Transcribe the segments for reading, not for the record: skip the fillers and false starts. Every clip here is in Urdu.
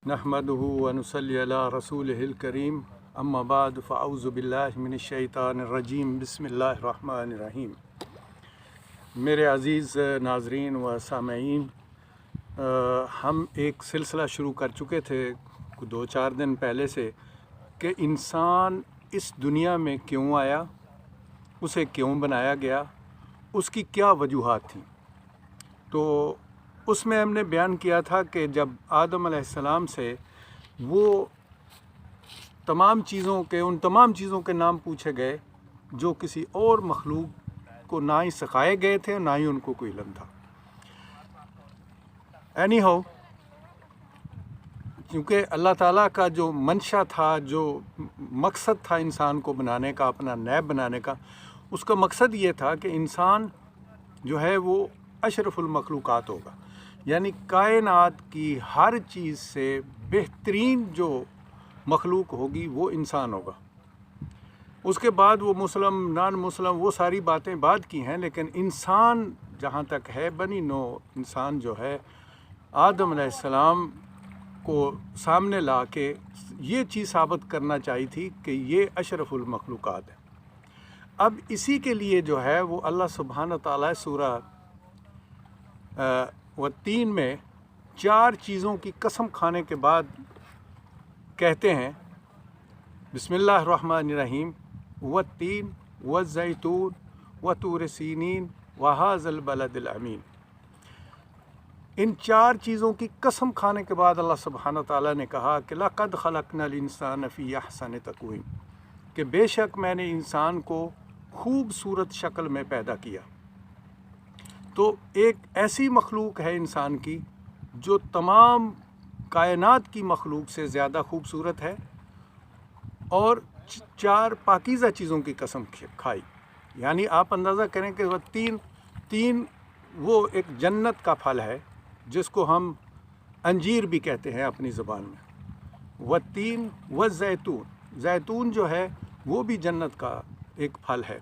نحمدہ ونصلی علی رسولہ الکریم اما بعد فاعوذ باللہ من الشیطان الرجیم بسم اللہ الرحمن الرحیم۔ میرے عزیز ناظرین و سامعین، ہم ایک سلسلہ شروع کر چکے تھے 2-4 دن پہلے سے کہ انسان اس دنیا میں کیوں آیا، اسے کیوں بنایا گیا، اس کی کیا وجوہات تھیں۔ تو اس میں ہم نے بیان کیا تھا کہ جب آدم علیہ السلام سے وہ ان تمام چیزوں کے نام پوچھے گئے جو کسی اور مخلوق کو نہ ہی سکھائے گئے تھے نہ ہی ان کو کوئی علم تھا۔ اینی ہاؤ، کیونکہ اللہ تعالیٰ کا جو منشا تھا، جو مقصد تھا انسان کو بنانے کا، اپنا نیب بنانے کا، اس کا مقصد یہ تھا کہ انسان جو ہے وہ اشرف المخلوقات ہوگا، یعنی کائنات کی ہر چیز سے بہترین جو مخلوق ہوگی وہ انسان ہوگا۔ اس کے بعد وہ مسلم نان مسلم وہ ساری باتیں بعد کی ہیں، لیکن انسان جہاں تک ہے، بنی نو انسان جو ہے، آدم علیہ السلام کو سامنے لا کے یہ چیز ثابت کرنا چاہی تھی کہ یہ اشرف المخلوقات ہے۔ اب اسی کے لیے جو ہے وہ اللہ سبحانہ تعالیٰ سورہ و3 میں 4 چیزوں کی قسم کھانے کے بعد کہتے ہیں، بسم اللہ الرحمن الرحیم، والتین والزیتون وطور سینین وہذا البلد الامین۔ ان 4 چیزوں کی قسم کھانے کے بعد اللہ سبحانہ تعالیٰ نے کہا کہ لقد خلقنا الانسان فی احسن تقویم، کہ بے شک میں نے انسان کو خوبصورت شکل میں پیدا کیا۔ تو ایک ایسی مخلوق ہے انسان کی جو تمام کائنات کی مخلوق سے زیادہ خوبصورت ہے، اور 4 پاکیزہ چیزوں کی قسم کھائی۔ یعنی آپ اندازہ کریں کہ وہ تین وہ ایک جنت کا پھل ہے جس کو ہم انجیر بھی کہتے ہیں اپنی زبان میں۔ والتین والزیتون، زیتون جو ہے وہ بھی جنت کا ایک پھل ہے،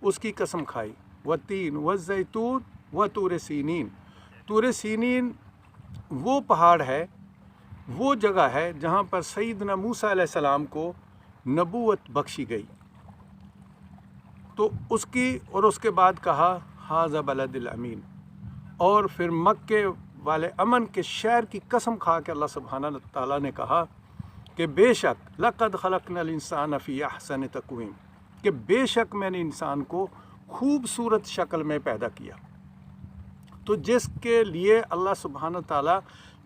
اس کی قسم کھائی۔ والتین والزیتون وطور سینین، طور سینین وہ پہاڑ ہے، وہ جگہ ہے جہاں پر سیدنا موسیٰ علیہ السلام کو نبوت بخشی گئی۔ تو اس کے بعد کہا ھذا بلد الامین، اور پھر مکے والے امن کے شہر کی قسم کھا کے اللہ سبحانہ تعالیٰ نے کہا کہ بے شک لقد خلقنا الانسان فی احسن تقویم، کہ بے شک میں نے انسان کو خوبصورت شکل میں پیدا کیا۔ تو جس کے لیے اللہ سبحانہ تعالیٰ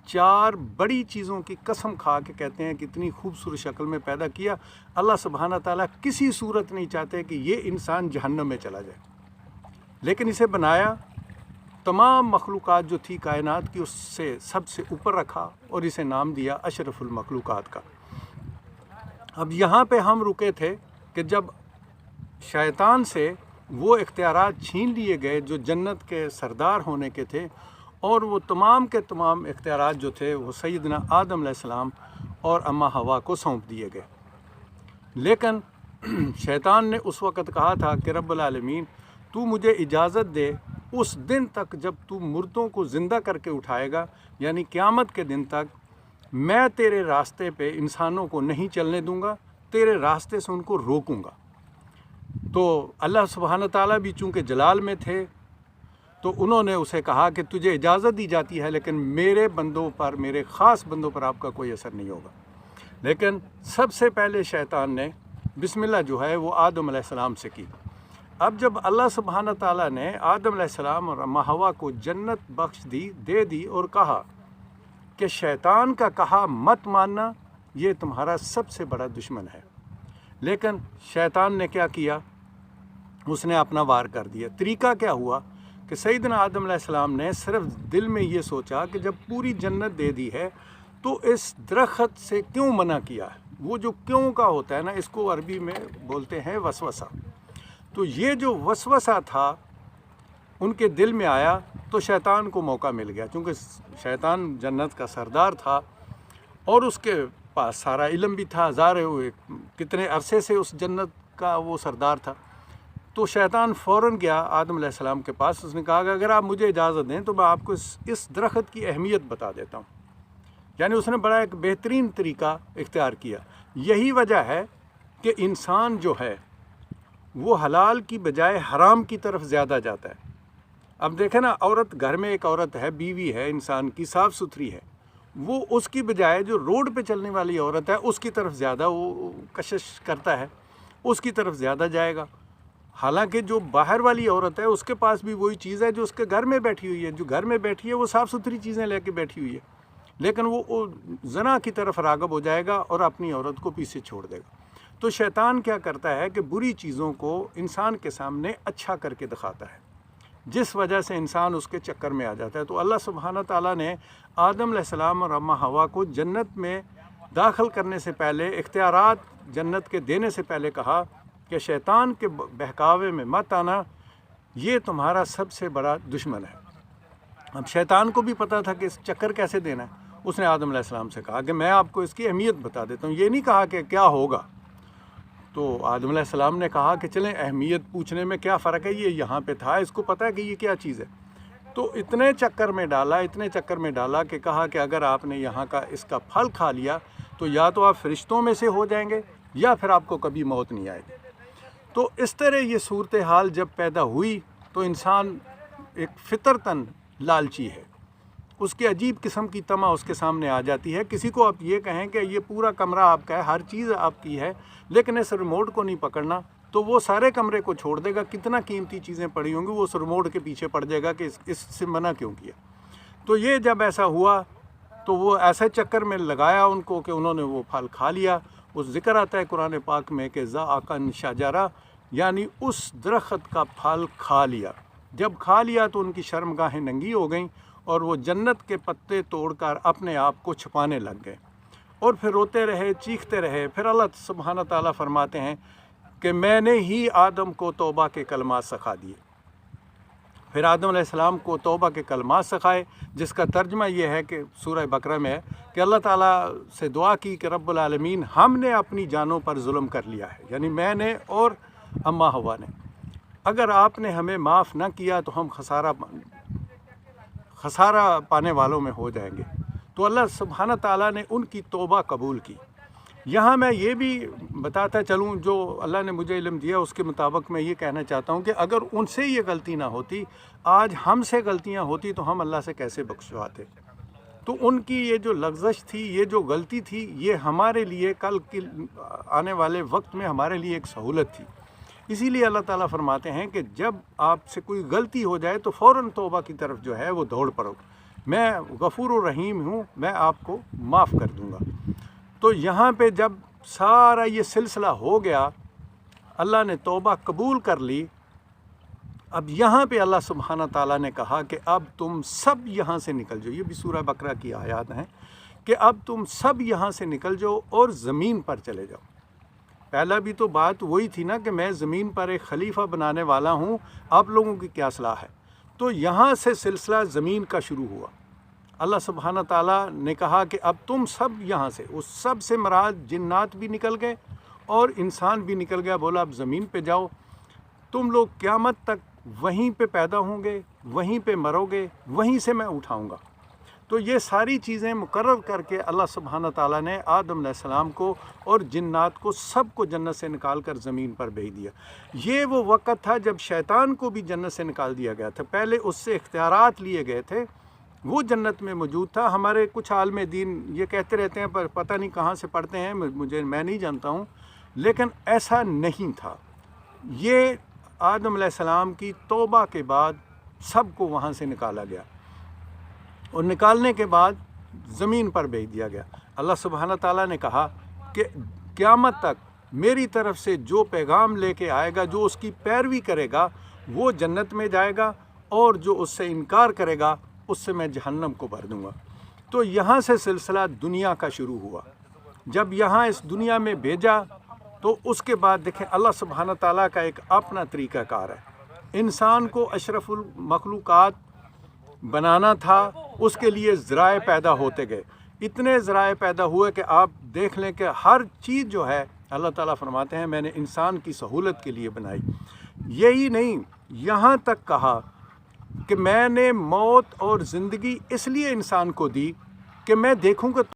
4 بڑی چیزوں کی قسم کھا کے کہتے ہیں کہ اتنی خوبصورت شکل میں پیدا کیا، اللہ سبحانہ تعالیٰ کسی صورت نہیں چاہتے کہ یہ انسان جہنم میں چلا جائے، لیکن اسے بنایا، تمام مخلوقات جو تھی کائنات کی اس سے سب سے اوپر رکھا اور اسے نام دیا اشرف المخلوقات کا۔ اب یہاں پہ ہم رکے تھے کہ جب شیطان سے وہ اختیارات چھین لیے گئے جو جنت کے سردار ہونے کے تھے، اور وہ تمام کے تمام اختیارات جو تھے وہ سیدنا آدم علیہ السلام اور اماں حوا کو سونپ دیے گئے۔ لیکن شیطان نے اس وقت کہا تھا کہ رب العالمین تو مجھے اجازت دے اس دن تک جب تو مردوں کو زندہ کر کے اٹھائے گا، یعنی قیامت کے دن تک میں تیرے راستے پہ انسانوں کو نہیں چلنے دوں گا، تیرے راستے سے ان کو روکوں گا۔ تو اللہ سبحانہ تعالیٰ بھی چونکہ جلال میں تھے تو انہوں نے اسے کہا کہ تجھے اجازت دی جاتی ہے، لیکن میرے بندوں پر، میرے خاص بندوں پر آپ کا کوئی اثر نہیں ہوگا۔ لیکن سب سے پہلے شیطان نے بسم اللہ جو ہے وہ آدم علیہ السلام سے کی۔ اب جب اللہ سبحانہ تعالیٰ نے آدم علیہ السلام اور اماں حوا کو جنت بخش دے دی اور کہا کہ شیطان کا کہا مت ماننا، یہ تمہارا سب سے بڑا دشمن ہے، لیکن شیطان نے کیا کیا؟ اس نے اپنا وار کر دیا۔ طریقہ کیا ہوا کہ سیدنا آدم علیہ السلام نے صرف دل میں یہ سوچا کہ جب پوری جنت دے دی ہے تو اس درخت سے کیوں منع کیا ہے؟ وہ جو کیوں کا ہوتا ہے نا، اس کو عربی میں بولتے ہیں وسوسہ۔ تو یہ جو وسوسہ تھا ان کے دل میں آیا تو شیطان کو موقع مل گیا، چونکہ شیطان جنت کا سردار تھا اور اس کے پاس سارا علم بھی تھا، ظاہر ہوئے کتنے عرصے سے اس جنت کا وہ سردار تھا۔ تو شیطان فوراً گیا آدم علیہ السلام کے پاس، اس نے کہا کہ اگر آپ مجھے اجازت دیں تو میں آپ کو اس درخت کی اہمیت بتا دیتا ہوں۔ یعنی اس نے بڑا ایک بہترین طریقہ اختیار کیا۔ یہی وجہ ہے کہ انسان جو ہے وہ حلال کی بجائے حرام کی طرف زیادہ جاتا ہے۔ اب دیکھیں نا، عورت گھر میں ایک عورت ہے، بیوی ہے انسان کی، صاف ستھری ہے، وہ اس کی بجائے جو روڈ پہ چلنے والی عورت ہے اس کی طرف زیادہ وہ کشش کرتا ہے، اس کی طرف زیادہ جائے گا۔ حالانکہ جو باہر والی عورت ہے اس کے پاس بھی وہی چیز ہے جو اس کے گھر میں بیٹھی ہوئی ہے، جو گھر میں بیٹھی ہے وہ صاف ستھری چیزیں لے کے بیٹھی ہوئی ہے، لیکن وہ زنا کی طرف راغب ہو جائے گا اور اپنی عورت کو پیچھے چھوڑ دے گا۔ تو شیطان کیا کرتا ہے کہ بری چیزوں کو انسان کے سامنے اچھا کر کے دکھاتا ہے، جس وجہ سے انسان اس کے چکر میں آ جاتا ہے۔ تو اللہ سبحانہ تعالیٰ نے آدم علیہ السلام اور اماں حوا کو جنت میں داخل کرنے سے پہلے، اختیارات جنت کے دینے سے پہلے کہا کہ شیطان کے بہکاوے میں مت آنا، یہ تمہارا سب سے بڑا دشمن ہے۔ اب شیطان کو بھی پتہ تھا کہ اس چکر کیسے دینا ہے۔ اس نے آدم علیہ السلام سے کہا کہ میں آپ کو اس کی اہمیت بتا دیتا ہوں، یہ نہیں کہا کہ کیا ہوگا۔ تو آدم علیہ السلام نے کہا کہ چلیں، اہمیت پوچھنے میں کیا فرق ہے، یہ یہاں پہ تھا، اس کو پتہ ہے کہ یہ کیا چیز ہے۔ تو اتنے چکر میں ڈالا کہ کہا کہ اگر آپ نے یہاں کا اس کا پھل کھا لیا تو یا تو آپ فرشتوں میں سے ہو جائیں گے یا پھر آپ کو کبھی موت نہیں آئے گی۔ تو اس طرح یہ صورتحال جب پیدا ہوئی تو انسان ایک فطرتاً لالچی ہے، اس کی عجیب قسم کی طمع اس کے سامنے آ جاتی ہے۔ کسی کو آپ یہ کہیں کہ یہ پورا کمرہ آپ کا ہے، ہر چیز آپ کی ہے، لیکن اس ریموٹ کو نہیں پکڑنا، تو وہ سارے کمرے کو چھوڑ دے گا، کتنا قیمتی چیزیں پڑی ہوں گی، وہ اس ریموٹ کے پیچھے پڑ جائے گا کہ اس سے منع کیوں کیا۔ تو یہ جب ایسا ہوا تو وہ ایسے چکر میں لگایا ان کو کہ انہوں نے وہ پھل کھا لیا۔ اس ذکر آتا ہے قرآن پاک میں کہ ذاقن شجرہ، یعنی اس درخت کا پھل کھا لیا۔ جب کھا لیا تو ان کی شرمگاہیں ننگی ہو گئیں اور وہ جنت کے پتے توڑ کر اپنے آپ کو چھپانے لگ گئے اور پھر روتے رہے، چیختے رہے۔ پھر اللہ سبحانہ تعالیٰ فرماتے ہیں کہ میں نے ہی آدم کو توبہ کے کلمات سکھا دیے۔ پھر آدم علیہ السلام کو توبہ کے کلمات سکھائے، جس کا ترجمہ یہ ہے کہ سورہ بقرہ میں ہے کہ اللہ تعالیٰ سے دعا کی کہ رب العالمین، ہم نے اپنی جانوں پر ظلم کر لیا ہے، یعنی میں نے اور اماں حوا نے، اگر آپ نے ہمیں معاف نہ کیا تو ہم خسارہ پانے والوں میں ہو جائیں گے۔ تو اللہ سبحانہ تعالیٰ نے ان کی توبہ قبول کی۔ یہاں میں یہ بھی بتاتا چلوں، جو اللہ نے مجھے علم دیا اس کے مطابق میں یہ کہنا چاہتا ہوں کہ اگر ان سے یہ غلطی نہ ہوتی، آج ہم سے غلطیاں ہوتی تو ہم اللہ سے کیسے بخشواتے۔ تو ان کی یہ جو لغزش تھی، یہ جو غلطی تھی، یہ ہمارے لیے کل کے آنے والے وقت میں ہمارے لیے ایک سہولت تھی۔ اسی لیے اللہ تعالیٰ فرماتے ہیں کہ جب آپ سے کوئی غلطی ہو جائے تو فوراً توبہ کی طرف جو ہے وہ دوڑ پڑو، میں غفور الرحیم ہوں، میں آپ کو معاف کر دوں گا۔ تو یہاں پہ جب سارا یہ سلسلہ ہو گیا، اللہ نے توبہ قبول کر لی، اب یہاں پہ اللہ سبحانہ تعالیٰ نے کہا کہ اب تم سب یہاں سے نکل جاؤ۔ یہ بھی سورہ بقرہ کی آیات ہیں کہ اب تم سب یہاں سے نکل جاؤ اور زمین پر چلے جاؤ۔ پہلا بھی تو بات وہی تھی نا کہ میں زمین پر ایک خلیفہ بنانے والا ہوں، آپ لوگوں کی کیا صلاح ہے۔ تو یہاں سے سلسلہ زمین کا شروع ہوا۔ اللہ سبحانہ تعالیٰ نے کہا کہ اب تم سب یہاں سے، اس سب سے مراد جنات بھی نکل گئے اور انسان بھی نکل گیا، بولا اب زمین پہ جاؤ، تم لوگ قیامت تک وہیں پہ پیدا ہوں گے، وہیں پہ مرو گے، وہیں سے میں اٹھاؤں گا۔ تو یہ ساری چیزیں مقرر کر کے اللہ سبحانہ تعالیٰ نے آدم علیہ السلام کو اور جنات کو سب کو جنت سے نکال کر زمین پر بھیج دیا۔ یہ وہ وقت تھا جب شیطان کو بھی جنت سے نکال دیا گیا تھا۔ پہلے اس سے اختیارات لیے گئے تھے، وہ جنت میں موجود تھا۔ ہمارے کچھ عالم دین یہ کہتے رہتے ہیں، پر پتہ نہیں کہاں سے پڑھتے ہیں، میں نہیں جانتا ہوں، لیکن ایسا نہیں تھا۔ یہ آدم علیہ السلام کی توبہ کے بعد سب کو وہاں سے نکالا گیا اور نکالنے کے بعد زمین پر بھیج دیا گیا۔ اللہ سبحانہ تعالیٰ نے کہا کہ قیامت تک میری طرف سے جو پیغام لے کے آئے گا، جو اس کی پیروی کرے گا، وہ جنت میں جائے گا، اور جو اس سے انکار کرے گا اس سے میں جہنم کو بھر دوں گا۔ تو یہاں سے سلسلہ دنیا کا شروع ہوا۔ جب یہاں اس دنیا میں بھیجا تو اس کے بعد دیکھیں اللہ سبحانہ تعالیٰ کا ایک اپنا طریقہ کار ہے۔ انسان کو اشرف المخلوقات بنانا تھا، اس کے لیے ذرائع پیدا ہوتے گئے، اتنے ذرائع پیدا ہوئے کہ آپ دیکھ لیں کہ ہر چیز جو ہے اللہ تعالیٰ فرماتے ہیں میں نے انسان کی سہولت کے لیے بنائی۔ یہی نہیں، یہاں تک کہا کہ میں نے موت اور زندگی اس لیے انسان کو دی کہ میں دیکھوں کہ